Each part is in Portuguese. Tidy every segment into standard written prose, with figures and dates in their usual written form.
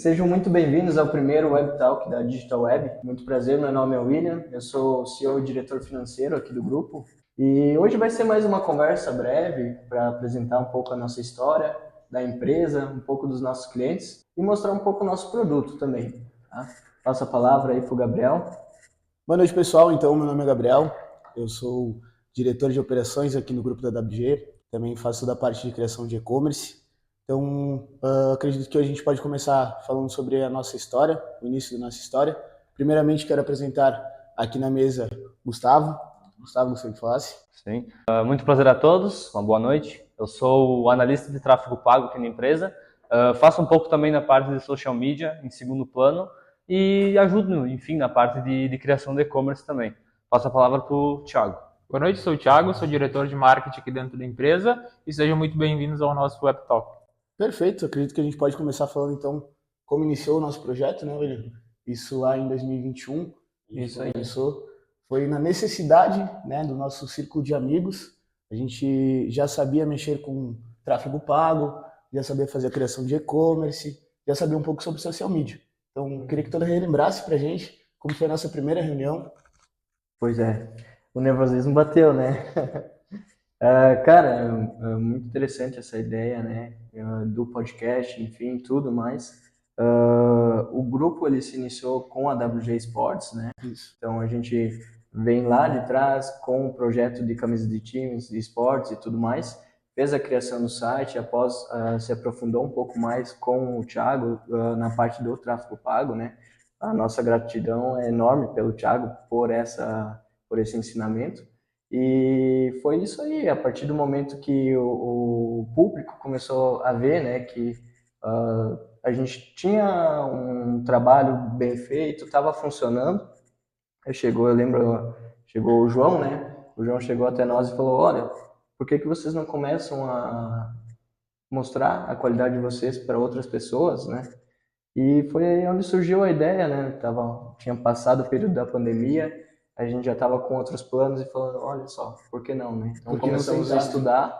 Sejam muito bem-vindos ao primeiro Web Talk da Digital Web. Muito prazer, meu nome é William, eu sou o CEO e diretor financeiro aqui do grupo. E hoje vai ser mais uma conversa breve para apresentar um pouco a nossa história da empresa, um pouco dos nossos clientes e mostrar um pouco o nosso produto também. Tá? Passo a palavra aí para o Gabriel. Boa noite, pessoal. Então, meu nome é Gabriel, eu sou diretor de operações aqui no grupo da WG, também faço da parte de criação de e-commerce. Então, acredito que hoje a gente pode começar falando sobre a nossa história, o início da nossa história. Primeiramente, quero apresentar aqui na mesa Gustavo. Gustavo, gostaria que falasse. Sim. Muito prazer a todos, uma boa noite. Eu sou o analista de tráfego pago aqui na empresa. Faço um pouco também na parte de social media, em segundo plano, e ajudo, enfim, na parte de criação de e-commerce também. Passo a palavra para o Thiago. Boa noite, sou o Thiago, sou diretor de marketing aqui dentro da empresa e sejam muito bem-vindos ao nosso Web Talk. Perfeito, acredito que a gente pode começar falando então como iniciou o nosso projeto, né, William? Isso lá em 2021, Isso aí. Foi na necessidade, né, do nosso círculo de amigos. A gente já sabia mexer com tráfego pago, já sabia fazer a criação de e-commerce, já sabia um pouco sobre social media. Então, queria que toda relembrasse pra gente como foi a nossa primeira reunião. Pois é, o nervosismo bateu, né? Cara, é muito interessante essa ideia, né? Do podcast, enfim, tudo mais. O grupo ele se iniciou com a WG Sports, né? Isso. Então a gente vem lá de trás com o projeto de camisas de times, de esportes e tudo mais. Fez a criação do site, após se aprofundou um pouco mais com o Thiago na parte do tráfego pago, né? A nossa gratidão é enorme pelo Thiago por esse ensinamento. E foi isso aí, a partir do momento que o público começou a ver, né, que a gente tinha um trabalho bem feito, estava funcionando. Eu lembro, chegou o João, né? O João chegou até nós e falou: olha, por que vocês não começam a mostrar a qualidade de vocês para outras pessoas, né? E foi aí onde surgiu a ideia, né? Tinha passado o período da pandemia, a gente já estava com outros planos e falando: olha só, por que não, né? Então começamos a estudar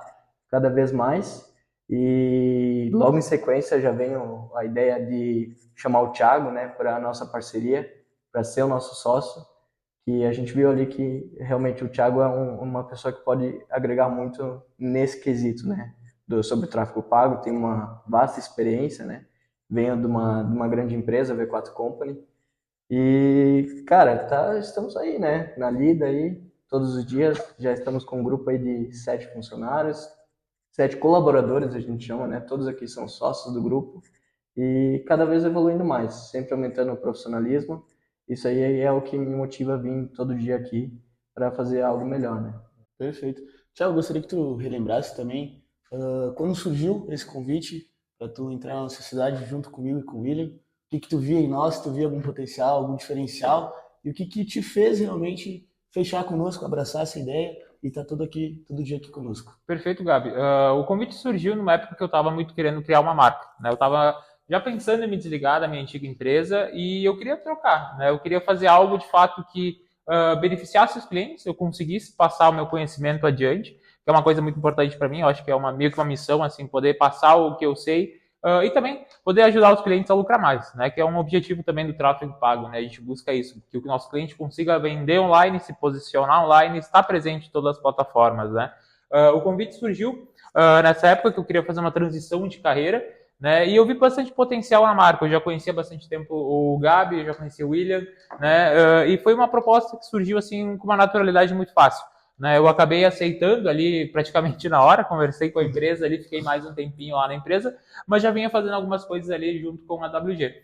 cada vez mais. E logo em sequência já veio a ideia de chamar o Thiago, né, para a nossa parceria, para ser o nosso sócio, que a gente viu ali que realmente o Thiago é uma pessoa que pode agregar muito nesse quesito, né, sobre o tráfego pago, tem uma vasta experiência, né, veio de uma grande empresa, V4 Company, e, cara, estamos aí, né, na lida aí, todos os dias, já estamos com um grupo aí de 7 funcionários, 7 colaboradores, a gente chama, né? Todos aqui são sócios do grupo e cada vez evoluindo mais, sempre aumentando o profissionalismo. Isso aí é o que me motiva a vir todo dia aqui para fazer algo melhor, né? Perfeito. Tiago, gostaria que tu relembrasse também quando surgiu esse convite para tu entrar na nossa cidade junto comigo e com o William. O que tu via em nós? Tu via algum potencial, algum diferencial? E o que te fez realmente fechar conosco, abraçar essa ideia e estar todo dia aqui conosco? Perfeito, Gabi. O convite surgiu numa época que eu estava muito querendo criar uma marca, né? Eu estava já pensando em me desligar da minha antiga empresa e eu queria trocar, né? Eu queria fazer algo de fato que beneficiasse os clientes, eu conseguisse passar o meu conhecimento adiante, que é uma coisa muito importante para mim. Eu acho que é meio que uma missão, assim, poder passar o que eu sei e também poder ajudar os clientes a lucrar mais, né? Que é um objetivo também do tráfego pago, né? A gente busca isso, que o nosso cliente consiga vender online, se posicionar online, estar presente em todas as plataformas, né? O convite surgiu nessa época que eu queria fazer uma transição de carreira, né? E eu vi bastante potencial na marca. Eu já conhecia há bastante tempo o Gabi, eu já conhecia o William, né? E foi uma proposta que surgiu assim com uma naturalidade muito fácil, né? Eu acabei aceitando ali praticamente na hora, conversei com a empresa ali, fiquei mais um tempinho lá na empresa, mas já vinha fazendo algumas coisas ali junto com a WG.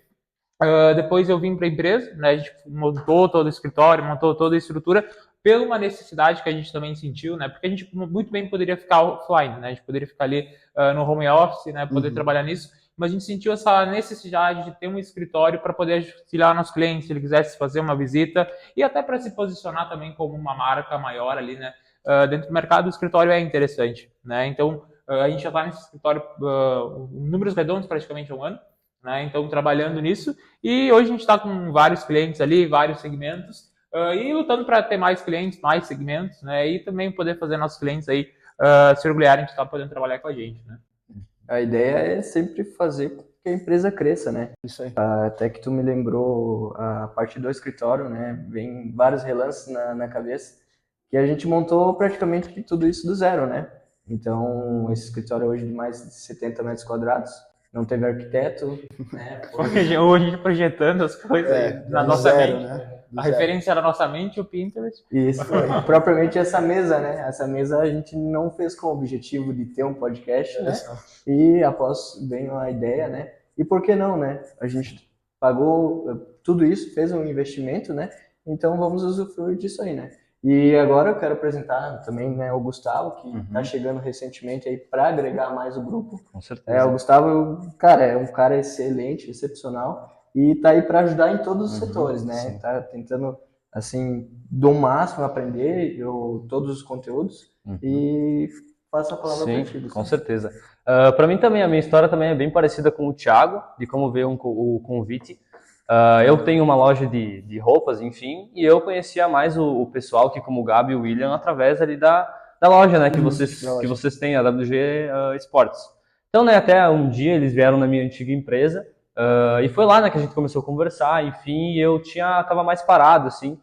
Depois eu vim para a empresa, né? A gente montou todo o escritório, montou toda a estrutura pela uma necessidade que a gente também sentiu, né? Porque a gente muito bem poderia ficar offline, né? A gente poderia ficar ali no home office, né? Poder trabalhar nisso, mas a gente sentiu essa necessidade de ter um escritório para poder auxiliar nossos clientes, se ele quisesse fazer uma visita e até para se posicionar também como uma marca maior ali, né? Dentro do mercado, o escritório é interessante, né? Então, a gente já está nesse escritório, números redondos praticamente há um ano, né? Então, trabalhando nisso. E hoje a gente está com vários clientes ali, vários segmentos, e lutando para ter mais clientes, mais segmentos, né? E também poder fazer nossos clientes aí se orgulharem de estar podendo trabalhar com a gente, né? A ideia é sempre fazer com que a empresa cresça, né? Isso aí. Até que tu me lembrou a parte do escritório, né? Vem vários relances na cabeça, que a gente montou praticamente tudo isso do zero, né? Então, esse escritório hoje de mais de 70 metros quadrados, não teve arquiteto, né? Ou a gente projetando as coisas na do nossa zero, mente. né? Do A zero. referência era a nossa mente, o Pinterest. Isso, propriamente essa mesa, né? Essa mesa a gente não fez com o objetivo de ter um podcast, né? E após veio a ideia, né? E por que não, né? A gente pagou tudo isso, fez um investimento, né? Então vamos usufruir disso aí, né? E agora eu quero apresentar também, né, o Gustavo, que está chegando recentemente aí para agregar mais o grupo. Com certeza. O Gustavo, cara, é um cara excelente, excepcional e tá aí para ajudar em todos os setores, né? sim. Tá tentando assim, do máximo aprender todos os conteúdos e passo a palavra para ti, Sim, Gustavo. com certeza. Para mim também, a minha história também é bem parecida com o Thiago, de como veio o convite. Eu tenho uma loja de roupas, enfim, e eu conhecia mais o pessoal, que como o Gabi e o William, através ali da loja, né, que vocês têm, a WG Sports. Então, né, até um dia eles vieram na minha antiga empresa, e foi lá, né, que a gente começou a conversar, enfim, e eu tava mais parado, assim.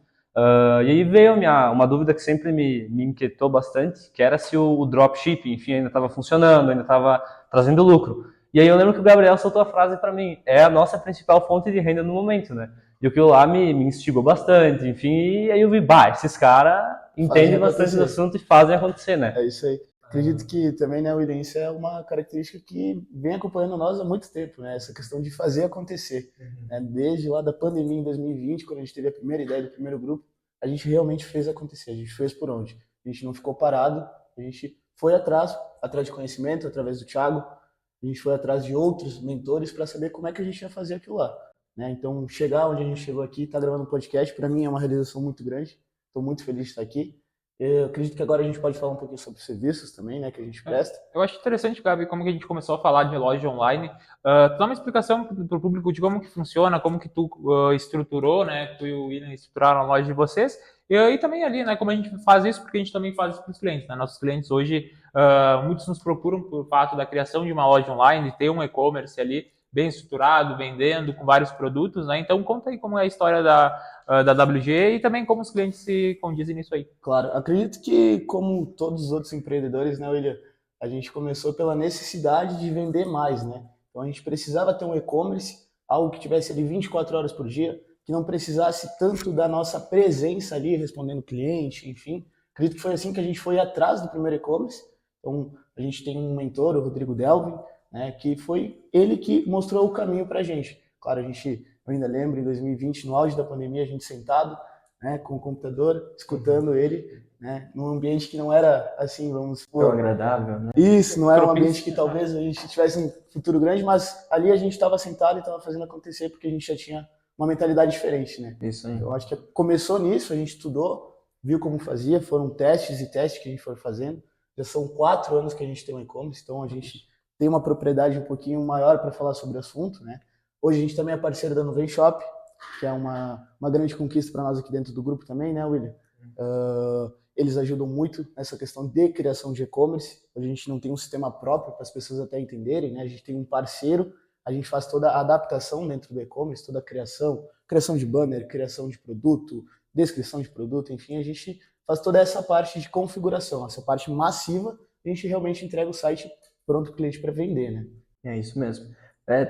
E aí veio uma dúvida que sempre me inquietou bastante, que era se o dropshipping, enfim, ainda estava funcionando, ainda estava trazendo lucro. E aí eu lembro que o Gabriel soltou a frase para mim, é a nossa principal fonte de renda no momento, né? E aquilo lá me instigou bastante, enfim, e aí eu vi, esses caras entendem bastante do assunto e fazem acontecer, né? É isso aí. Acredito que também, né, William, isso é uma característica que vem acompanhando nós há muito tempo, né? Essa questão de fazer acontecer. Né? Desde lá da pandemia em 2020, quando a gente teve a primeira ideia do primeiro grupo, a gente realmente fez acontecer. A gente fez por onde? A gente não ficou parado, a gente foi atrás de conhecimento, através do Thiago, a gente foi atrás de outros mentores para saber como é que a gente ia fazer aquilo lá. Né? Então, chegar onde a gente chegou aqui, estar gravando um podcast, para mim é uma realização muito grande. Estou muito feliz de estar aqui. Eu acredito que agora a gente pode falar um pouquinho sobre os serviços também, né, que a gente presta. Eu acho interessante, Gabi, como que a gente começou a falar de loja online. Tu dá uma explicação para o público de como que funciona, como que tu estruturou, né, tu e o William estruturaram a loja de vocês. E também ali, né, como a gente faz isso, porque a gente também faz isso para os clientes, né? Nossos clientes hoje, muitos nos procuram por fato da criação de uma loja online, de ter um e-commerce ali bem estruturado, vendendo com vários produtos, né? Então conta aí como é a história da WG e também como os clientes se condizem nisso aí. Claro, acredito que como todos os outros empreendedores, né, William, a gente começou pela necessidade de vender mais, né? Então a gente precisava ter um e-commerce, algo que tivesse ali 24 horas por dia, que não precisasse tanto da nossa presença ali, respondendo cliente, enfim. Acredito que foi assim que a gente foi atrás do primeiro e-commerce. Então a gente tem um mentor, o Rodrigo Delvin, né, que foi ele que mostrou o caminho para a gente. Claro, eu ainda lembro, em 2020, no auge da pandemia, a gente sentado, né, com o computador, escutando ele, né, num ambiente que não era assim, vamos supor... Tão agradável, né? Isso, não era um ambiente que talvez a gente tivesse um futuro grande, mas ali a gente estava sentado e estava fazendo acontecer porque a gente já tinha uma mentalidade diferente, né? Isso aí. Eu acho que começou nisso, a gente estudou, viu como fazia, foram testes e testes que a gente foi fazendo. Já são 4 anos que a gente tem um e-commerce, então a gente tem uma propriedade um pouquinho maior para falar sobre o assunto, né? Hoje a gente também é parceiro da Nuvem Shop, que é uma grande conquista para nós aqui dentro do grupo também, né, William? Eles ajudam muito nessa questão de criação de e-commerce. A gente não tem um sistema próprio para as pessoas até entenderem, né? A gente tem um parceiro, a gente faz toda a adaptação dentro do e-commerce, toda a criação de banner, criação de produto, descrição de produto, enfim, a gente faz toda essa parte de configuração, essa parte massiva, a gente realmente entrega o site pronto para o cliente para vender, né? É isso mesmo.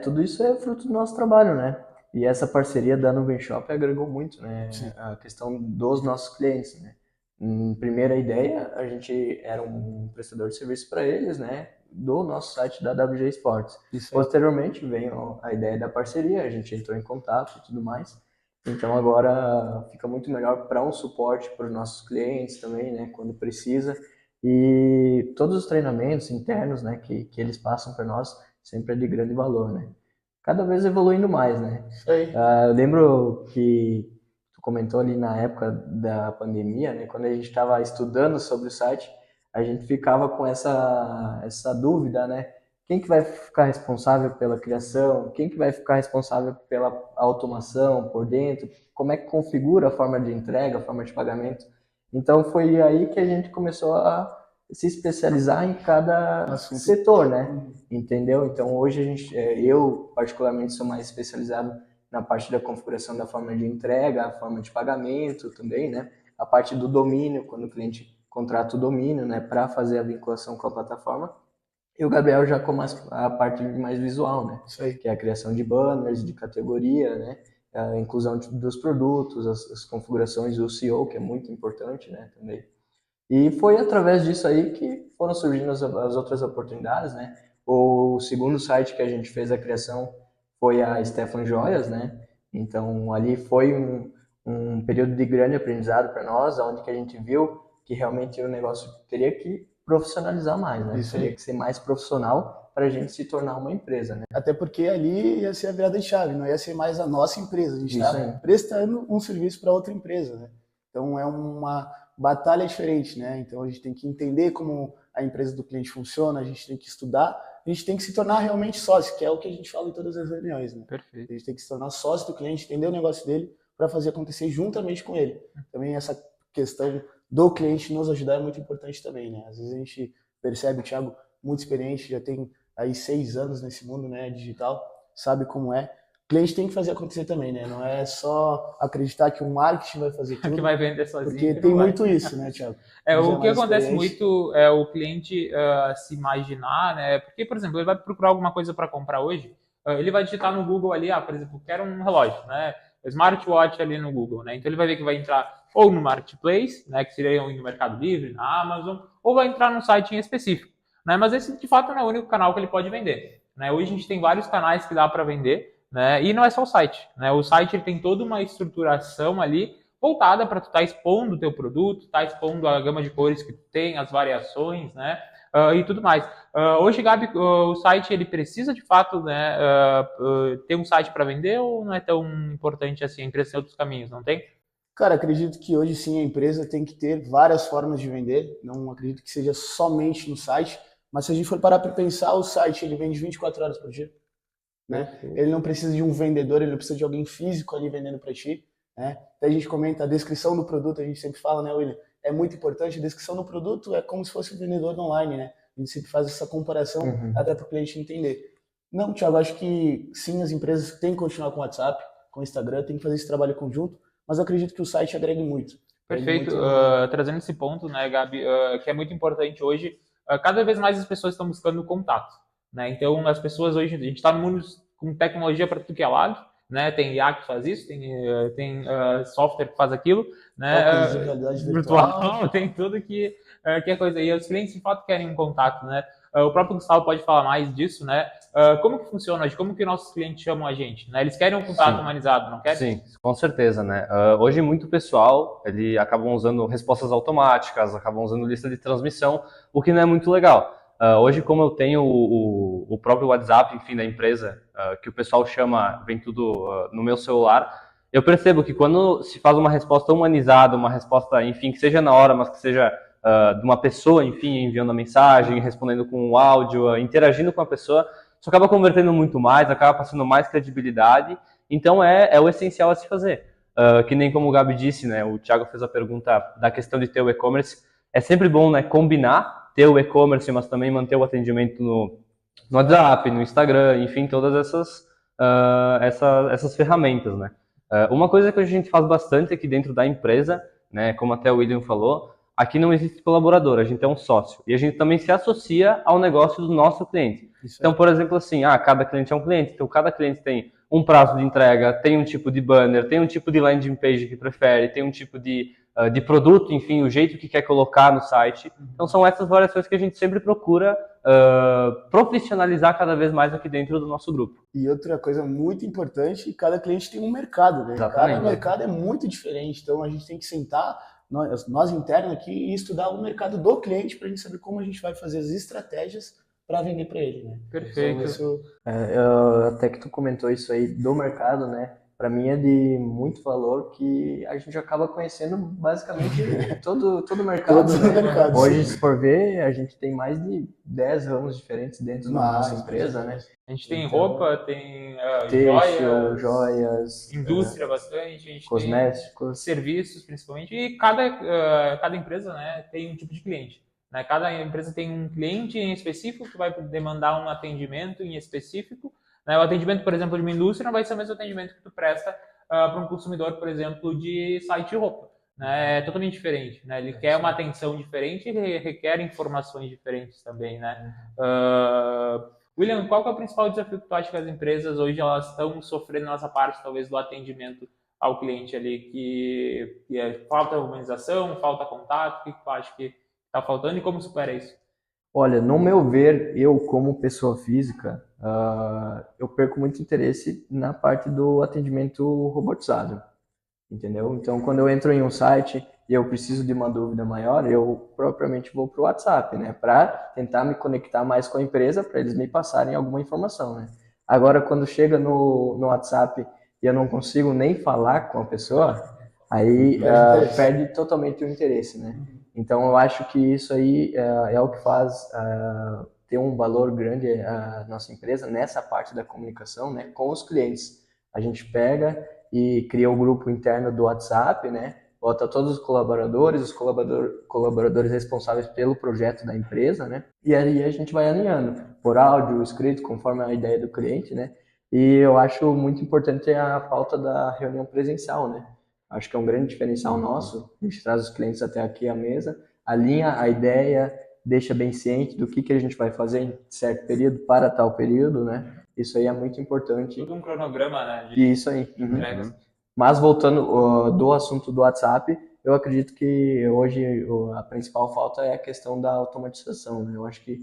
Tudo isso é fruto do nosso trabalho, né? E essa parceria da Nuvem Shop agregou muito, né? Sim. A questão dos nossos clientes, né? Primeira ideia, a gente era um prestador de serviço para eles, né? Do nosso site da WG Sports. Posteriormente veio a ideia da parceria, a gente entrou em contato e tudo mais. Então agora fica muito melhor para um suporte para os nossos clientes também, né? Quando precisa. E todos os treinamentos internos, né? Que eles passam para nós sempre é de grande valor, né? Cada vez evoluindo mais, né? Eu lembro que tu comentou ali na época da pandemia, né? Quando a gente estava estudando sobre o site, a gente ficava com essa dúvida, né? Quem que vai ficar responsável pela criação? Quem que vai ficar responsável pela automação por dentro? Como é que configura a forma de entrega, a forma de pagamento? Então foi aí que a gente começou a se especializar em cada Assunto. setor, né? Entendeu? Então hoje a gente, eu particularmente sou mais especializado na parte da configuração da forma de entrega, a forma de pagamento também, né? A parte do domínio, quando o cliente contrata o domínio, né, para fazer a vinculação com a plataforma. E o Gabriel já com a parte mais visual, né? Isso aí. Que é a criação de banners, de categoria, né? A inclusão dos produtos, as configurações do SEO, que é muito importante, né? Também. E foi através disso aí que foram surgindo as outras oportunidades, né? O segundo site que a gente fez a criação foi a Stefan Joias, né? Então ali foi um período de grande aprendizado para nós, onde que a gente viu que realmente o negócio teria que profissionalizar mais, né? Isso aí. Teria que ser mais profissional para a gente se tornar uma empresa, né? Até porque ali ia ser a virada de chave, não ia ser mais a nossa empresa. A gente Isso está aí. prestando um serviço para outra empresa, né? Então é uma batalha diferente, né? Então a gente tem que entender como a empresa do cliente funciona, a gente tem que estudar, a gente tem que se tornar realmente sócio, que é o que a gente fala em todas as reuniões, né? Perfeito. A gente tem que se tornar sócio do cliente, entender o negócio dele para fazer acontecer juntamente com ele. Também essa questão do cliente nos ajudar é muito importante também, né? Às vezes a gente percebe o Thiago muito experiente, já tem aí 6 anos nesse mundo, né, digital, sabe como é. O cliente tem que fazer acontecer também, né? Não é só acreditar que o marketing vai fazer tudo. Que vai vender sozinho. Porque tem muito isso, né, Thiago? O que acontece muito é o cliente se imaginar, né? Porque, por exemplo, ele vai procurar alguma coisa para comprar hoje, ele vai digitar no Google ali, por exemplo, quero um relógio, né? Smartwatch ali no Google, né? Então ele vai ver que vai entrar ou no Marketplace, né? Que seria no Mercado Livre, na Amazon, ou vai entrar num site em específico, né? Mas esse, de fato, não é o único canal que ele pode vender, né? Hoje a gente tem vários canais que dá para vender, né? E não é só o site, né? O site ele tem toda uma estruturação ali voltada para tu estar expondo o teu produto, estar expondo a gama de cores que tu tem, as variações, né? E tudo mais. Hoje, Gabi, o site ele precisa de fato, né, ter um site para vender ou não é tão importante assim? A empresa tem outros caminhos, não tem? Cara, acredito que hoje sim a empresa tem que ter várias formas de vender. Não acredito que seja somente no site, mas se a gente for parar para pensar, o site ele vende 24 horas por dia, né? Ele não precisa de um vendedor, ele não precisa de alguém físico ali vendendo para ti, né? Até a gente comenta a descrição do produto, a gente sempre fala, né, William? É muito importante, a descrição do produto é como se fosse um vendedor online, né? A gente sempre faz essa comparação até para o cliente entender. Não, Thiago, acho que sim, as empresas têm que continuar com o WhatsApp, com o Instagram, têm que fazer esse trabalho conjunto, mas eu acredito que o site agregue muito. Perfeito. Trazendo esse ponto, né, Gabi, que é muito importante hoje, cada vez mais as pessoas estão buscando contato, né? Então, as pessoas hoje, a gente está no mundo com tecnologia para tudo que é lado, né? Tem IA que faz isso, tem software que faz aquilo, né? Óculos de realidade virtual. Tem tudo que é coisa. E os clientes, de fato, querem um contato, né? O próprio Gustavo pode falar mais disso, né? Como que funciona hoje? Como que nossos clientes chamam a gente, né? Eles querem um contato humanizado, não querem? Sim, com certeza, né? Hoje muito pessoal, ele acabam usando respostas automáticas, acabam usando lista de transmissão, o que não é muito legal. Hoje, como eu tenho o próprio WhatsApp, enfim, da empresa, que o pessoal chama, vem tudo no meu celular, eu percebo que quando se faz uma resposta humanizada, uma resposta, enfim, que seja na hora, mas que seja de uma pessoa, enfim, enviando a mensagem, respondendo com o áudio, interagindo com a pessoa, isso acaba convertendo muito mais, acaba passando mais credibilidade, então é o essencial a se fazer. Que nem como o Gabi disse, né, o Thiago fez a pergunta da questão de ter o e-commerce, é sempre bom, né, combinar, ter o e-commerce, mas também manter o atendimento no WhatsApp, no Instagram, enfim, todas essas ferramentas, né. Uma coisa que a gente faz bastante aqui dentro da empresa, né, como até o William falou, aqui não existe colaborador, a gente é um sócio. E a gente também se associa ao negócio do nosso cliente. Então, por exemplo, assim, cada cliente é um cliente, então cada cliente tem um prazo de entrega, tem um tipo de banner, tem um tipo de landing page que prefere, tem um tipo de produto, enfim, o jeito que quer colocar no site. Então, são essas variações que a gente sempre procura profissionalizar cada vez mais aqui dentro do nosso grupo. E outra coisa muito importante, cada cliente tem um mercado, né? Exatamente. Cada mercado é muito diferente, então a gente tem que sentar, nós internos aqui, e estudar o mercado do cliente para a gente saber como a gente vai fazer as estratégias para vender para ele, né? Perfeito. Então, até que tu comentou isso aí do mercado, né? Para mim é de muito valor que a gente acaba conhecendo basicamente todo o mercado. Todo né? o mercado, Hoje, sim. se for ver, a gente tem mais de 10 ramos diferentes dentro da nossa empresa, né? A gente tem Então, roupa, tem Têxtil, joias, joias, indústria bastante, a gente tem cosméticos. serviços principalmente, e cada empresa, né, tem um tipo de cliente. né? Cada empresa tem um cliente em específico que vai demandar um atendimento em específico, né? O atendimento, por exemplo, de uma indústria não vai ser o mesmo atendimento que tu presta para um consumidor, por exemplo, de site de roupa, né? É totalmente diferente, né? Ele quer uma atenção diferente e requer informações diferentes também, né? William, qual que é o principal desafio que tu acha que as empresas hoje elas estão sofrendo nessa parte, talvez, do atendimento ao cliente ali, que falta organização, falta contato, o que tu acha que está faltando e como supera isso? Olha, no meu ver, eu como pessoa física, eu perco muito interesse na parte do atendimento robotizado, entendeu? Então, quando eu entro em um site e eu preciso de uma dúvida maior, eu propriamente vou para o WhatsApp, né? Para tentar me conectar mais com a empresa, para eles me passarem alguma informação, né? Agora, quando chega no WhatsApp e eu não consigo nem falar com a pessoa, aí perde totalmente o interesse, né? Então, eu acho que isso aí é o que faz ter um valor grande a nossa empresa nessa parte da comunicação, né? Com os clientes. A gente pega e cria o grupo interno do WhatsApp, né? Bota todos os colaboradores responsáveis pelo projeto da empresa, né? E aí a gente vai alinhando por áudio, escrito, conforme a ideia do cliente, né? E eu acho muito importante a falta da reunião presencial, né? Acho que é um grande diferencial nosso. A gente traz os clientes até aqui à mesa, alinha a ideia, deixa bem ciente do que a gente vai fazer em certo período para tal período, né? Isso aí é muito importante. Tudo um cronograma, né? Isso aí. Mas voltando do assunto do WhatsApp, eu acredito que hoje a principal falta é a questão da automatização, né? Eu acho que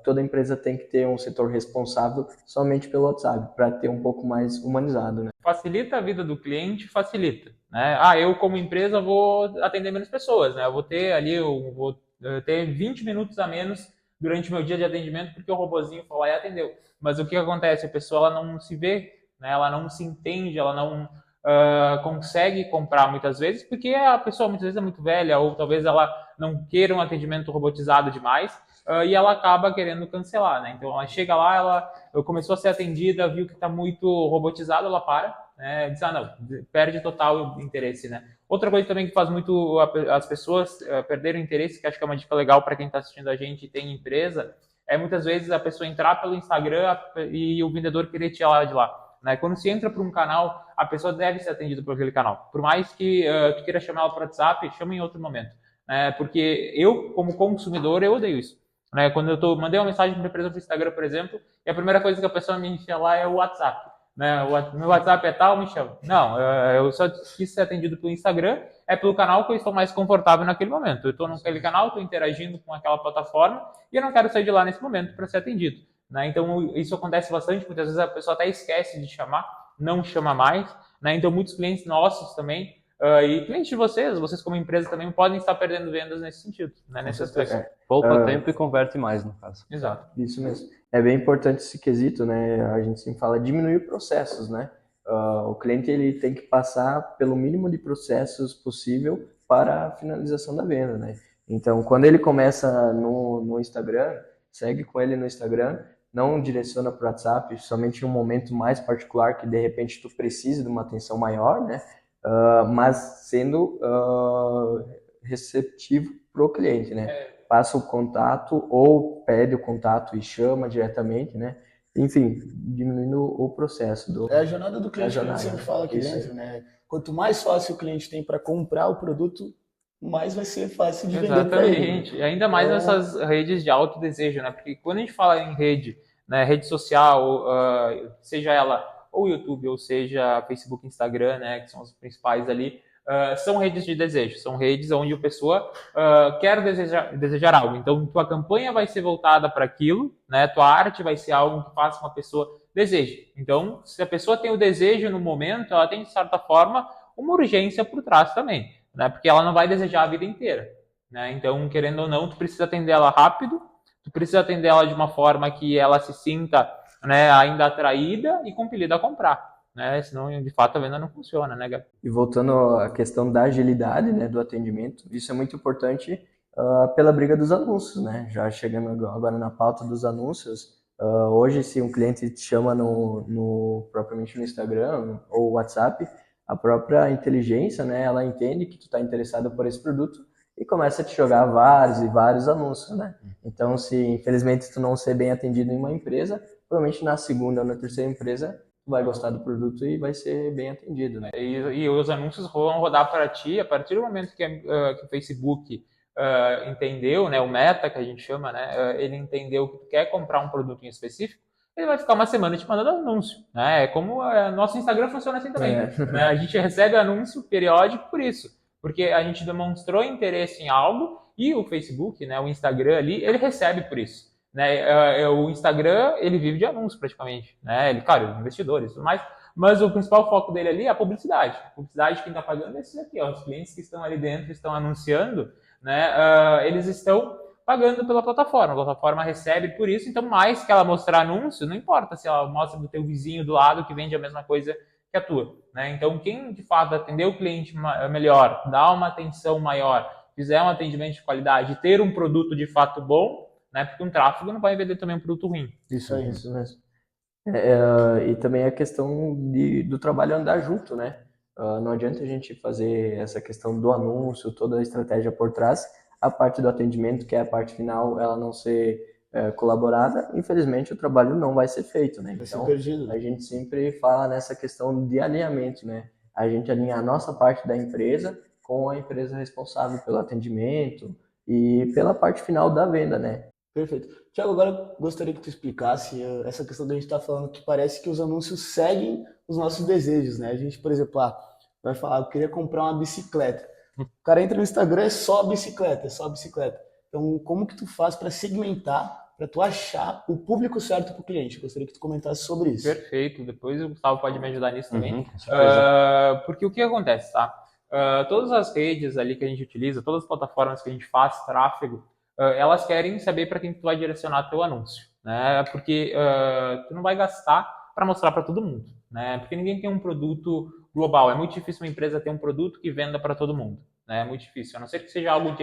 toda empresa tem que ter um setor responsável somente pelo WhatsApp, para ter um pouco mais humanizado, né? Facilita a vida do cliente, facilita, né? Eu como empresa vou atender menos pessoas, né? Eu vou ter ali, eu vou ter 20 minutos a menos durante o meu dia de atendimento porque o robozinho foi lá e atendeu. Mas o que acontece? A pessoa ela não se vê, né? Ela não se entende, ela não consegue comprar muitas vezes porque a pessoa muitas vezes é muito velha ou talvez ela não queira um atendimento robotizado demais e ela acaba querendo cancelar, né? Então ela chega lá, ela começou a ser atendida, viu que está muito robotizado, ela para, né? Diz, não, perde total o interesse, né? Outra coisa também que faz muito as pessoas perderem o interesse, que acho que é uma dica legal para quem está assistindo a gente e tem empresa, é muitas vezes a pessoa entrar pelo Instagram e o vendedor querer tirar de lá. Né? Quando se entra para um canal, a pessoa deve ser atendida por aquele canal. Por mais que tu queira chamar ela para o WhatsApp, chama em outro momento. Né? Porque eu, como consumidor, eu odeio isso. Né? Quando eu mandei uma mensagem para a empresa do Instagram, por exemplo, e a primeira coisa que a pessoa me enche lá é o WhatsApp. Né? Meu WhatsApp é tal, me chama. Não, eu só quis ser atendido pelo Instagram, é pelo canal que eu estou mais confortável naquele momento. Eu estou naquele canal, estou interagindo com aquela plataforma e eu não quero sair de lá nesse momento para ser atendido. Né? Então, isso acontece bastante, muitas vezes a pessoa até esquece de chamar, não chama mais. Né? Então, muitos clientes nossos também, e clientes de vocês como empresa também podem estar perdendo vendas nesse sentido, né? Nesse aspecto. Poupa tempo e converte mais, no caso. Exato. Isso mesmo. É bem importante esse quesito, né? A gente sempre fala diminuir processos, né? O cliente ele tem que passar pelo mínimo de processos possível para a finalização da venda, né? Então, quando ele começa no Instagram, segue com ele no Instagram, não direciona para o WhatsApp, somente em um momento mais particular que de repente tu precise de uma atenção maior, né? Mas sendo receptivo para o cliente, né? Passa o contato ou pede o contato e chama diretamente, né? Enfim, diminuindo o processo. É a jornada do cliente que a gente sempre fala aqui dentro, né? Quanto mais fácil o cliente tem para comprar o produto, mais vai ser fácil de vender para ele. Exatamente. E ainda mais nessas redes de alto desejo, né? Porque quando a gente fala em rede, né, rede social, seja ela ou YouTube, ou seja Facebook, Instagram, né, que são os principais ali, são redes de desejo, são redes onde a pessoa quer desejar algo. Então, tua campanha vai ser voltada para aquilo, né? Tua arte vai ser algo que faça com que a pessoa deseje. Então, se a pessoa tem o desejo no momento, ela tem, de certa forma, uma urgência por trás também, né? Porque ela não vai desejar a vida inteira. Né? Então, querendo ou não, tu precisa atender ela rápido, tu precisa atender ela de uma forma que ela se sinta, né, ainda atraída e compelida a comprar. Né? Senão, de fato, a venda não funciona, né, Gabi? E voltando à questão da agilidade, né, do atendimento, isso é muito importante pela briga dos anúncios, né? Já chegando agora na pauta dos anúncios, hoje se um cliente te chama propriamente no Instagram ou WhatsApp, a própria inteligência, né, ela entende que tu está interessado por esse produto e começa a te jogar vários e vários anúncios, né? Então, se infelizmente tu não ser bem atendido em uma empresa, provavelmente na segunda ou na terceira empresa tu vai gostar do produto e vai ser bem atendido, né? E os anúncios vão rodar para ti a partir do momento que o Facebook entendeu, né, o meta que a gente chama, né, ele entendeu que tu quer comprar um produto em específico, ele vai ficar uma semana te mandando anúncio, né? É como nosso Instagram funciona assim também, né? A gente recebe anúncio periódico por isso, porque a gente demonstrou interesse em algo e o Facebook, né, o Instagram ali, ele recebe por isso, né? O Instagram, ele vive de anúncios praticamente, né? Ele, claro, investidores e tudo mais, mas o principal foco dele ali é a publicidade. A publicidade, quem está pagando é esses aqui, ó, os clientes que estão ali dentro, estão anunciando, né? Eles estão pagando pela plataforma. A plataforma recebe por isso, então mais que ela mostrar anúncio, não importa se ela mostra do teu vizinho do lado que vende a mesma coisa que a tua, né? Então, quem de fato atender o cliente melhor, dar uma atenção maior, fizer um atendimento de qualidade, ter um produto de fato bom, né? Porque um tráfego não vai vender também um produto ruim. Isso mesmo. E também a questão do trabalho andar junto, né? Não adianta a gente fazer essa questão do anúncio, toda a estratégia por trás, a parte do atendimento, que é a parte final, ela não ser colaborada, infelizmente o trabalho não vai ser feito, né? Então, a gente sempre fala nessa questão de alinhamento, né? A gente alinha a nossa parte da empresa com a empresa responsável pelo atendimento e pela parte final da venda, né? Perfeito. Tiago, agora eu gostaria que tu explicasse essa questão da gente estar falando que parece que os anúncios seguem os nossos desejos, né? A gente, por exemplo, vai falar, eu queria comprar uma bicicleta. O cara entra no Instagram, é só bicicleta, é só bicicleta. Então, como que tu faz para segmentar, para tu achar o público certo para o cliente? Eu gostaria que tu comentasse sobre isso. Perfeito. Depois o Gustavo pode me ajudar nisso também. Porque o que acontece, tá? Todas as redes ali que a gente utiliza, todas as plataformas que a gente faz tráfego, elas querem saber para quem tu vai direcionar teu anúncio, né? Porque tu não vai gastar para mostrar para todo mundo, né? Porque ninguém tem um produto global. É muito difícil uma empresa ter um produto que venda para todo mundo, né? É muito difícil. A não ser que seja algo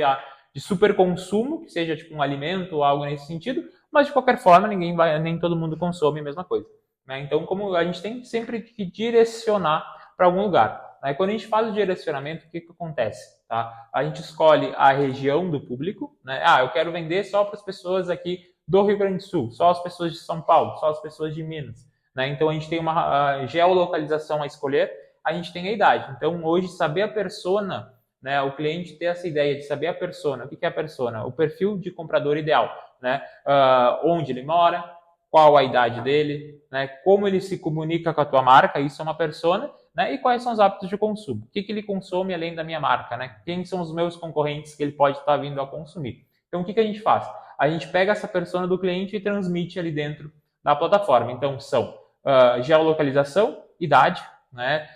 de super consumo, que seja tipo um alimento ou algo nesse sentido, mas de qualquer forma nem todo mundo consome a mesma coisa, né? Então, como a gente tem sempre que direcionar para algum lugar. Aí, quando a gente faz o direcionamento, o que acontece? Tá? A gente escolhe a região do público, né? Eu quero vender só para as pessoas aqui do Rio Grande do Sul, só as pessoas de São Paulo, só as pessoas de Minas, né? Então, a gente tem uma geolocalização a escolher, a gente tem a idade. Então, hoje, saber a persona, né? O cliente ter essa ideia de saber a persona. O que é a persona? O perfil de comprador ideal, né? Onde ele mora, qual a idade dele, né? Como ele se comunica com a tua marca, isso é uma persona, né? E quais são os hábitos de consumo? O que ele consome além da minha marca, né? Quem são os meus concorrentes que ele pode estar vindo a consumir? Então, o que a gente faz? A gente pega essa persona do cliente e transmite ali dentro da plataforma. Então, são geolocalização, idade, né?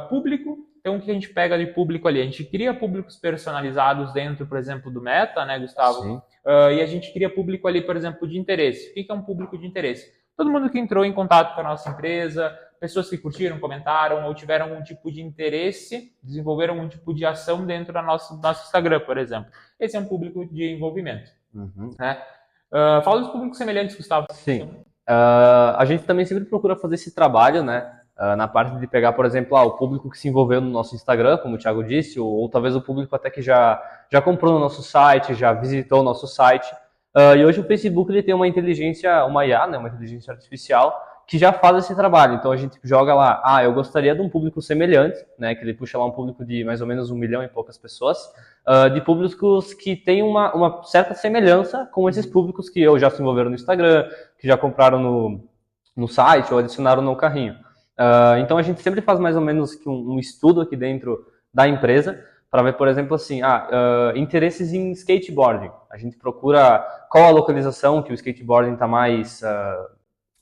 Público. Então, o que a gente pega de público ali? A gente cria públicos personalizados dentro, por exemplo, do Meta, né, Gustavo? Sim. E a gente cria público ali, por exemplo, de interesse. O que é um público de interesse? Todo mundo que entrou em contato com a nossa empresa, pessoas que curtiram, comentaram ou tiveram algum tipo de interesse, desenvolveram algum tipo de ação dentro do nosso Instagram, por exemplo. Esse é um público de envolvimento. Né? Fala dos públicos semelhantes, Gustavo. Sim. A gente também sempre procura fazer esse trabalho, né? Na parte de pegar, por exemplo, o público que se envolveu no nosso Instagram, como o Thiago disse, ou talvez o público até que já comprou no nosso site, já visitou o nosso site. E hoje o Facebook ele tem uma inteligência, uma IA, né, uma inteligência artificial, que já faz esse trabalho. Então a gente joga lá, eu gostaria de um público semelhante, né, que ele puxa lá um público de mais ou menos 1 milhão e poucas pessoas, de públicos que têm uma certa semelhança com esses públicos que já se envolveram no Instagram, que já compraram no site ou adicionaram no carrinho. Então a gente sempre faz mais ou menos um estudo aqui dentro da empresa para ver, por exemplo, assim, interesses em skateboarding. A gente procura qual a localização que o skateboarding está mais,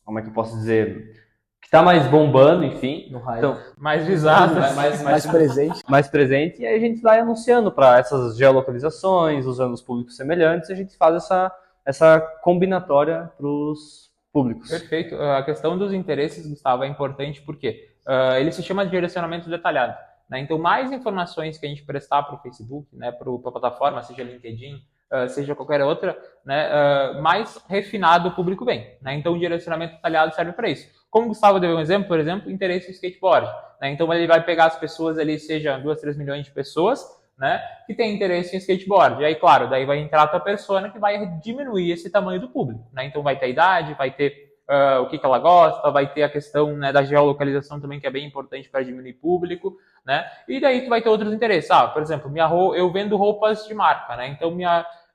como é que eu posso dizer, que está mais bombando, enfim. No raio. Então, mais visado, mais presente. Mais presente, e aí a gente vai anunciando para essas geolocalizações, usando os públicos semelhantes, e a gente faz essa combinatória para os públicos. Perfeito. A questão dos interesses, Gustavo, é importante porque ele se chama de direcionamento detalhado. Né? Então, mais informações que a gente prestar para o Facebook, né, para a plataforma, seja LinkedIn, seja qualquer outra, né, mais refinado o público vem. Né? Então, o direcionamento detalhado serve para isso. Como o Gustavo deu um exemplo, por exemplo, interesse em skateboard. Né? Então, ele vai pegar as pessoas ali, seja 2, 3 milhões de pessoas, né, que tem interesse em skateboard. E aí, claro, daí vai entrar a tua persona que vai diminuir esse tamanho do público, né? Então vai ter a idade, vai ter o que ela gosta, vai ter a questão, né, da geolocalização também, que é bem importante para diminuir público, né? E daí tu vai ter outros interesses. Por exemplo, eu vendo roupas de marca, né? Então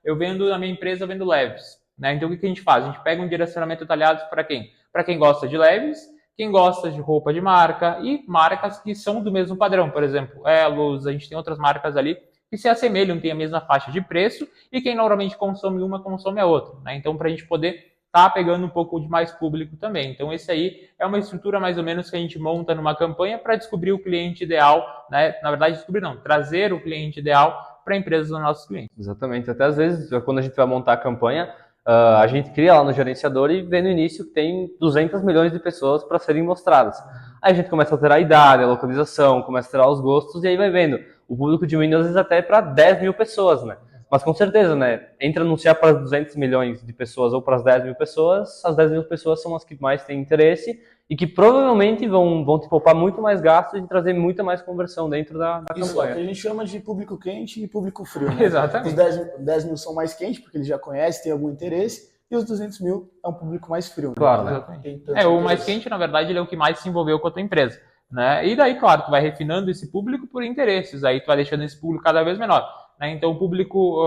eu vendo na minha empresa, eu vendo leves, né? Então o que a gente faz? A gente pega um direcionamento detalhado para quem? Para quem gosta de leves, quem gosta de roupa de marca e marcas que são do mesmo padrão. Por exemplo, Elos, a gente tem outras marcas ali que se assemelham, tem a mesma faixa de preço e quem normalmente consome uma, consome a outra, né? Então, para a gente poder pegando um pouco de mais público também. Então, esse aí é uma estrutura mais ou menos que a gente monta numa campanha para descobrir o cliente ideal, né? Na verdade, descobrir não, trazer o cliente ideal para a empresa dos nossos clientes. Exatamente. Até às vezes, quando a gente vai montar a campanha, a gente cria lá no gerenciador e vê no início que tem 200 milhões de pessoas para serem mostradas. Aí a gente começa a alterar a idade, a localização, começa a alterar os gostos e aí vai vendo. O público diminui às vezes até para 10 mil pessoas, né? Mas com certeza, né? Entre anunciar para 200 milhões de pessoas ou para as 10 mil pessoas, as 10 mil pessoas são as que mais têm interesse e que provavelmente vão te poupar muito mais gastos e trazer muita mais conversão dentro da Isso campanha. é o que a gente chama de público quente e público frio, né? Exatamente. Os 10 mil são mais quentes, porque eles já conhecem, têm algum interesse, e os 200 mil é um público mais frio. Claro, né? né? O mais quente, na verdade, ele é o que mais se envolveu com a tua empresa, né? E daí, claro, tu vai refinando esse público por interesses, aí tu vai deixando esse público cada vez menor, né? Então, o público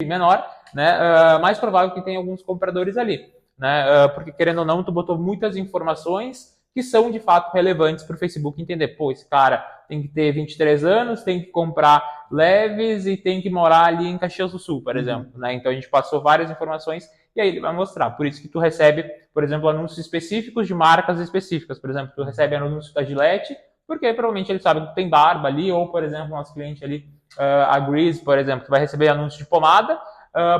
menor, né, mais provável que tenha alguns compradores ali, né? Porque, querendo ou não, tu botou muitas informações que são, de fato, relevantes para o Facebook entender. Pô, esse cara tem que ter 23 anos, tem que comprar leves e tem que morar ali em Caxias do Sul, por exemplo, né? Então, a gente passou várias informações e aí ele vai mostrar. Por isso que tu recebe, por exemplo, anúncios específicos de marcas específicas. Por exemplo, tu recebe anúncio da Gillette, porque provavelmente ele sabe que tu tem barba ali, ou, por exemplo, nosso cliente ali, a Grease, por exemplo, tu vai receber anúncio de pomada,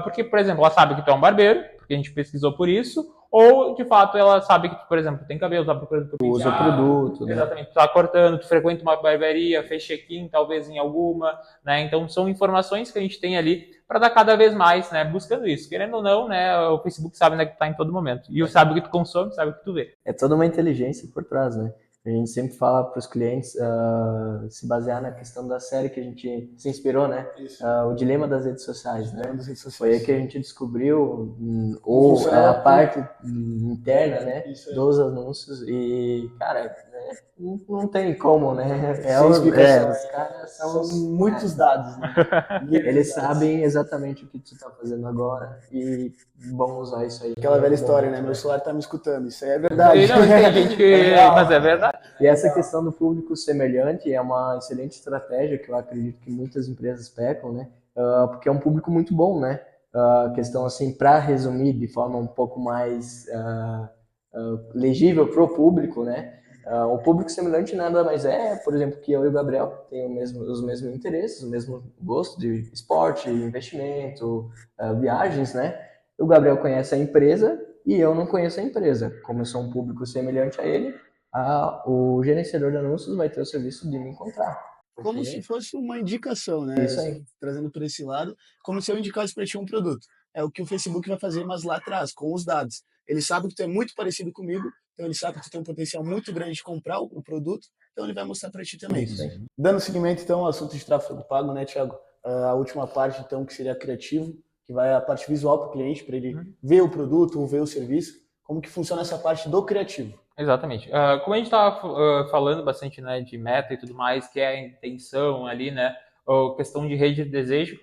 porque, por exemplo, ela sabe que tu é um barbeiro, porque a gente pesquisou por isso, ou, de fato, ela sabe que tu, por exemplo, tem cabelo, tá procurando por Usa o produto, né? Exatamente, tu tá cortando, tu frequenta uma barbearia, fez check-in, talvez em alguma, né? Então, são informações que a gente tem ali para dar cada vez mais, né? Buscando isso. Querendo ou não, né? O Facebook sabe, né, que tu tá em todo momento. E sabe o que tu consome, sabe o que tu vê. É toda uma inteligência por trás, né? A gente sempre fala para os clientes se basear na questão da série que a gente se inspirou, né? O Dilema das Redes Sociais, né? Foi aí que a gente descobriu a parte interna, né? Dos anúncios e, cara, não tem como, né? Os caras são muitos dados, né? Eles sabem exatamente o que tu tá fazendo agora e vão usar isso aí. Aquela velha história, né? Meu celular tá me escutando. Isso aí é verdade. Não, tem gente que... Mas é verdade. E essa questão do público semelhante é uma excelente estratégia que eu acredito que muitas empresas pecam, né? Porque é um público muito bom, né? A questão, assim, para resumir de forma um pouco mais legível para o público, né? O público semelhante nada mais por exemplo, que eu e o Gabriel têm os mesmos interesses, o mesmo gosto de esporte, investimento, viagens, né? O Gabriel conhece a empresa e eu não conheço a empresa. Como eu sou um público semelhante a ele, o gerenciador de anúncios vai ter o serviço de me encontrar. Como se fosse uma indicação, né? Isso aí. Trazendo por esse lado, como se eu indicasse para ti um produto. É o que o Facebook vai fazer, mas lá atrás, com os dados. Ele sabe que tu é muito parecido comigo, então ele sabe que tu tem um potencial muito grande de comprar o produto, então ele vai mostrar para ti também. Dando seguimento, então, ao assunto de tráfego pago, né, Thiago? A última parte, então, que seria criativo, que vai a parte visual para o cliente, para ele ver o produto ou ver o serviço. Como que funciona essa parte do criativo? Exatamente. Como a gente estava falando bastante, né, de meta e tudo mais, que é a intenção ali, né, ou questão de rede de desejo,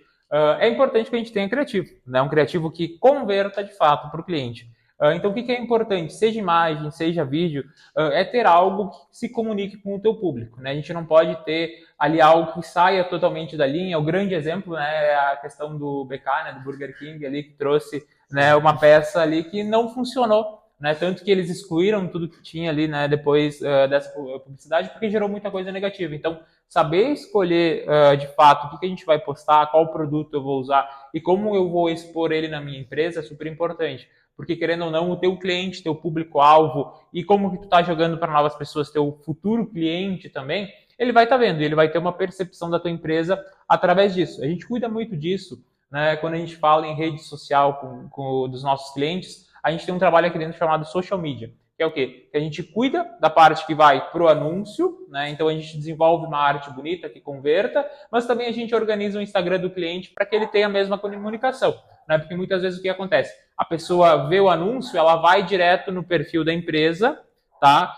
é importante que a gente tenha criativo, né, um criativo que converta de fato para o cliente. Então, o que é importante, seja imagem, seja vídeo, é ter algo que se comunique com o teu público, né? A gente não pode ter ali algo que saia totalmente da linha. O grande exemplo, né, é a questão do BK, né, do Burger King ali, que trouxe, né, uma peça ali que não funcionou, né? Tanto que eles excluíram tudo que tinha ali, né, depois dessa publicidade, porque gerou muita coisa negativa. Então, saber escolher de fato o que a gente vai postar, qual produto eu vou usar e como eu vou expor ele na minha empresa é super importante. Porque, querendo ou não, o teu cliente, teu público-alvo e como que tu tá jogando para novas pessoas, teu futuro cliente também, ele vai estar vendo e ele vai ter uma percepção da tua empresa através disso. A gente cuida muito disso, né? Quando a gente fala em rede social dos nossos clientes, a gente tem um trabalho aqui dentro chamado social media. que é o quê? Que a gente cuida da parte que vai para o anúncio, né? Então a gente desenvolve uma arte bonita que converta, mas também a gente organiza o Instagram do cliente para que ele tenha a mesma comunicação, né? Porque muitas vezes o que acontece? A pessoa vê o anúncio, ela vai direto no perfil da empresa, tá?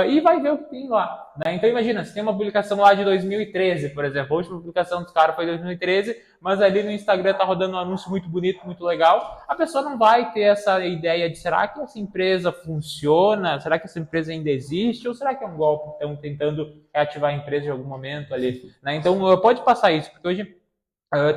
E vai ver o que tem lá, né? Então imagina, se tem uma publicação lá de 2013, por exemplo, a última publicação dos caras foi 2013, mas ali no Instagram tá rodando um anúncio muito bonito, muito legal, a pessoa não vai ter essa ideia de será que essa empresa funciona, será que essa empresa ainda existe, ou será que é um golpe que estão tentando reativar a empresa em algum momento ali, né? Então pode passar isso, porque hoje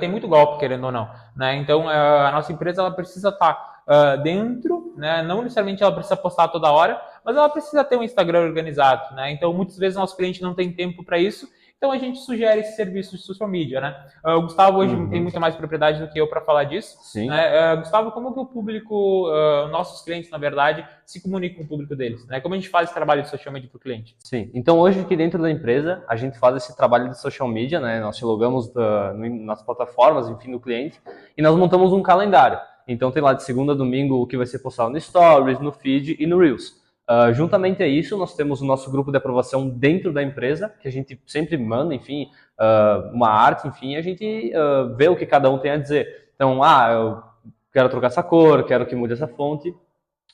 tem muito golpe, querendo ou não, né? Então a nossa empresa ela precisa estar dentro, né? Não necessariamente ela precisa postar toda hora, mas ela precisa ter um Instagram organizado, né? Então muitas vezes nosso cliente não tem tempo para isso, então a gente sugere esse serviço de social media, né? O Gustavo hoje tem muita mais propriedade do que eu para falar disso. Sim. Né? Gustavo, como que o público, nossos clientes, na verdade, se comunicam com o público deles? Né? Como a gente faz esse trabalho de social media para o cliente? Sim. Então hoje aqui dentro da empresa a gente faz esse trabalho de social media, né? Nós te logamos nas plataformas, enfim, do cliente, e nós montamos um calendário. Então tem lá de segunda a domingo o que vai ser postado no Stories, no Feed e no Reels. Juntamente a isso, nós temos o nosso grupo de aprovação dentro da empresa, que a gente sempre manda, enfim, uma arte, enfim, a gente vê o que cada um tem a dizer. Então, eu quero trocar essa cor, quero que mude essa fonte,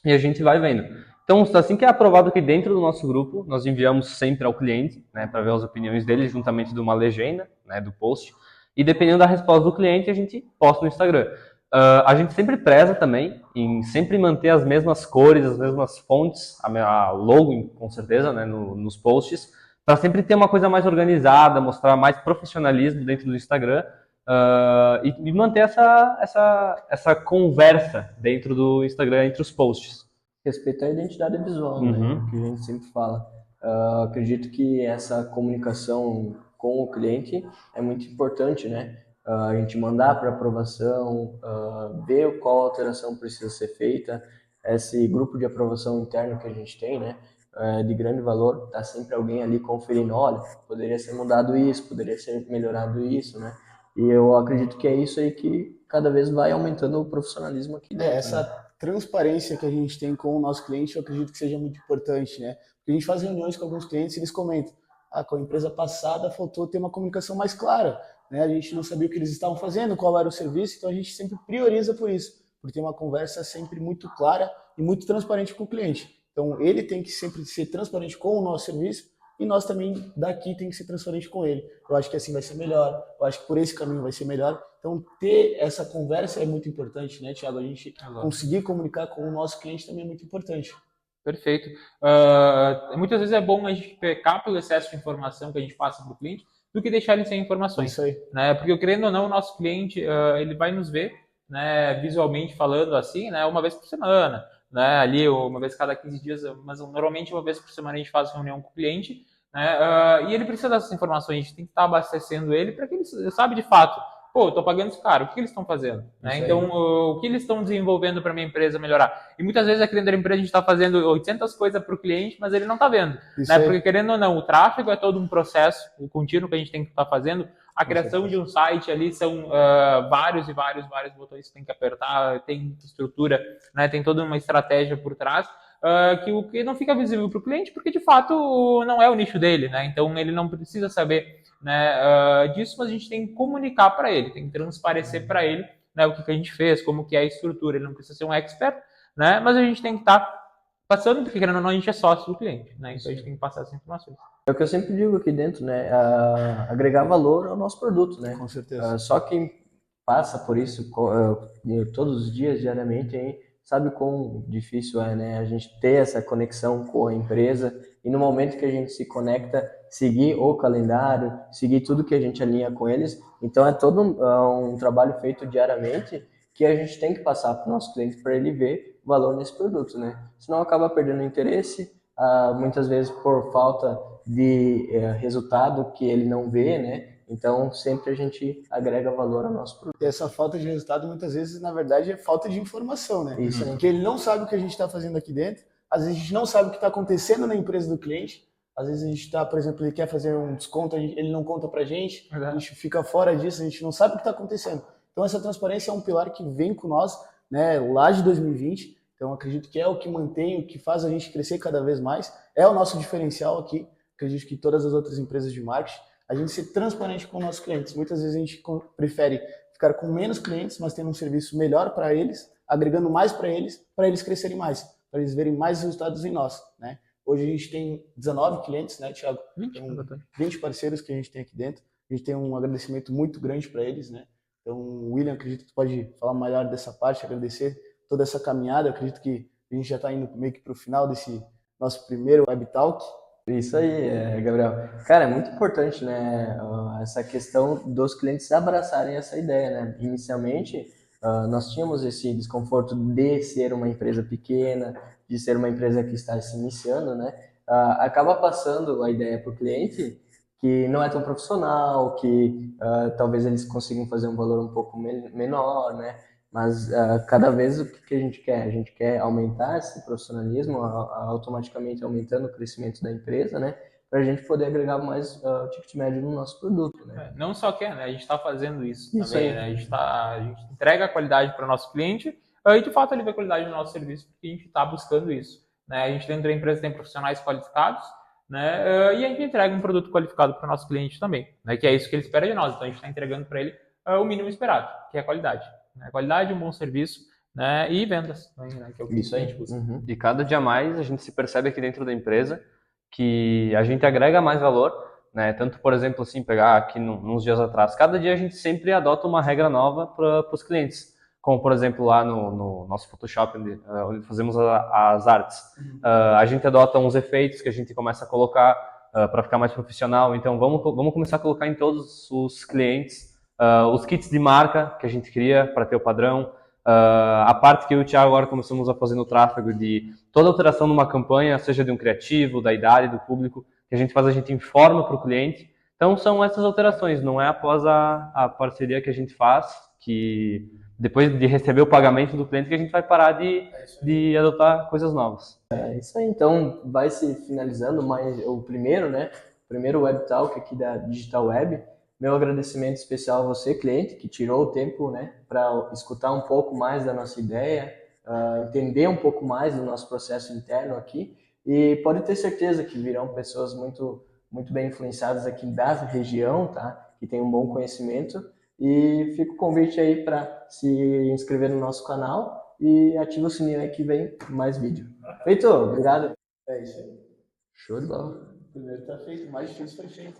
e a gente vai vendo. Então, assim que é aprovado aqui dentro do nosso grupo, nós enviamos sempre ao cliente, né, para ver as opiniões dele, juntamente de uma legenda, né, do post, e dependendo da resposta do cliente, a gente posta no Instagram. A gente sempre preza também em sempre manter as mesmas cores, as mesmas fontes, a logo, com certeza, né, nos posts, para sempre ter uma coisa mais organizada, mostrar mais profissionalismo dentro do Instagram e manter essa conversa dentro do Instagram entre os posts. Respeitar a identidade visual, né? Que a gente sempre fala. Acredito que essa comunicação com o cliente é muito importante, né? A gente mandar para aprovação, ver qual alteração precisa ser feita. Esse grupo de aprovação interno que a gente tem, né? De grande valor, tá sempre alguém ali conferindo, olha, poderia ser mudado isso, poderia ser melhorado isso, né? E eu acredito que é isso aí que cada vez vai aumentando o profissionalismo aqui dentro. Essa transparência que a gente tem com o nosso cliente, eu acredito que seja muito importante, né? Porque a gente faz reuniões com alguns clientes e eles comentam, com a empresa passada faltou ter uma comunicação mais clara, né? A gente não sabia o que eles estavam fazendo, qual era o serviço, então a gente sempre prioriza por isso, por ter uma conversa sempre muito clara e muito transparente com o cliente. Então ele tem que sempre ser transparente com o nosso serviço e nós também daqui tem que ser transparente com ele. Eu acho que assim vai ser melhor, eu acho que por esse caminho vai ser melhor. Então ter essa conversa é muito importante, né, Thiago? A gente conseguir comunicar com o nosso cliente também é muito importante. Perfeito. Muitas vezes é bom a gente pecar pelo excesso de informação que a gente passa para o cliente do que deixar ele sem informações. Isso aí. Né? Porque, querendo ou não, o nosso cliente ele vai nos ver, né, visualmente falando assim, né, uma vez por semana, né, ali uma vez cada 15 dias, mas normalmente uma vez por semana a gente faz reunião com o cliente, né, e ele precisa dessas informações, a gente tem que estar abastecendo ele para que ele saiba de fato, pô, eu estou pagando isso caro, o que eles estão fazendo? Né? Então, o que eles estão desenvolvendo para minha empresa melhorar? E muitas vezes aqui dentro da empresa a gente está fazendo 800 coisas para o cliente, mas ele não está vendo. Né? Porque querendo ou não, o tráfego é todo um processo, o contínuo que a gente tem que estar fazendo. A criação de um site ali são vários botões que tem que apertar, tem estrutura, né? Tem toda uma estratégia por trás. O que não fica visível para o cliente, porque de fato não é o nicho dele, né? Então ele não precisa saber, né, disso, mas a gente tem que comunicar para ele, tem que transparecer para ele, né, o que a gente fez, como que é a estrutura. Ele não precisa ser um expert, né? Mas a gente tem que estar passando, porque querendo ou não, a gente é sócio do cliente, né? Então a gente tem que passar essas informações. É o que eu sempre digo aqui dentro, né? Agregar valor ao nosso produto, né? Com certeza. Só quem passa por isso todos os dias, diariamente, hein, sabe quão difícil é, né? A gente ter essa conexão com a empresa e no momento que a gente se conecta, seguir o calendário, seguir tudo que a gente alinha com eles. Então é todo um trabalho feito diariamente que a gente tem que passar para o nosso cliente para ele ver valor nesse produto, né? Senão acaba perdendo interesse, muitas vezes por falta de resultado que ele não vê, né? Então, sempre a gente agrega valor ao nosso produto. E essa falta de resultado, muitas vezes, na verdade, é falta de informação, né? Isso, né? Porque ele não sabe o que a gente está fazendo aqui dentro, às vezes a gente não sabe o que está acontecendo na empresa do cliente, às vezes a gente está, por exemplo, ele quer fazer um desconto, ele não conta pra gente, a gente fica fora disso, a gente não sabe o que está acontecendo. Então, essa transparência é um pilar que vem com nós, né, lá de 2020, Então, acredito que é o que mantém, o que faz a gente crescer cada vez mais. É o nosso diferencial aqui. Acredito que todas as outras empresas de marketing, a gente ser transparente com nossos clientes. Muitas vezes a gente prefere ficar com menos clientes, mas tendo um serviço melhor para eles, agregando mais para eles crescerem mais, para eles verem mais resultados em nós, né? Hoje a gente tem 19 clientes, né, Thiago? 20 parceiros que a gente tem aqui dentro. A gente tem um agradecimento muito grande para eles, né? Então, William, acredito que tu pode falar melhor dessa parte, agradecer toda essa caminhada. Eu acredito que a gente já está indo meio que para o final desse nosso primeiro Web Talk. Isso aí, Gabriel. Cara, é muito importante, né, essa questão dos clientes abraçarem essa ideia, né? Inicialmente, nós tínhamos esse desconforto de ser uma empresa pequena, de ser uma empresa que está se iniciando, né? Acaba passando a ideia para o cliente que não é tão profissional, que talvez eles consigam fazer um valor um pouco menor, né? Mas cada vez o que a gente quer? A gente quer aumentar esse profissionalismo, automaticamente aumentando o crescimento da empresa, né? Para a gente poder agregar mais ticket médio no nosso produto, né? Não só quer, né? A gente está fazendo isso aí. também, né? A gente entrega a qualidade para o nosso cliente e de fato ele vê a qualidade do nosso serviço porque a gente está buscando isso, né? A gente dentro da empresa tem profissionais qualificados, né? E a gente entrega um produto qualificado para o nosso cliente também, né? Que é isso que ele espera de nós. Então a gente está entregando para ele o mínimo esperado, que é a qualidade. Né? Qualidade, um bom serviço, né? E vendas também, né? Que é o que Isso a aí. gente busca. Uhum. E cada dia mais a gente se percebe aqui dentro da empresa que a gente agrega mais valor, né? Tanto, por exemplo, assim, pegar aqui nos dias atrás, cada dia a gente sempre adota uma regra nova para os clientes. Como, por exemplo, lá no nosso Photoshop, onde fazemos as artes. A gente adota uns efeitos que a gente começa a colocar para ficar mais profissional. Então, vamos começar a colocar em todos os clientes os kits de marca que a gente cria para ter o padrão. A parte que eu e o Thiago agora começamos a fazer no tráfego de toda alteração numa campanha, seja de um criativo, da idade do público, que a gente informa para o cliente. Então, são essas alterações, não é após a parceria que a gente faz, que depois de receber o pagamento do cliente, que a gente vai parar de adotar coisas novas. É isso aí, então vai se finalizando mais o primeiro, né? O primeiro Web Talk aqui da Digital Web. Meu agradecimento especial a você, cliente, que tirou o tempo, né, para escutar um pouco mais da nossa ideia, entender um pouco mais do nosso processo interno aqui. E pode ter certeza que virão pessoas muito, muito bem influenciadas aqui da região, tá? Que tem um bom conhecimento. E fica o convite aí para se inscrever no nosso canal e ativa o sininho aí que vem mais vídeo. Feito, obrigado. É isso aí. Show de bola. O primeiro tá feito, mais difícil foi feito.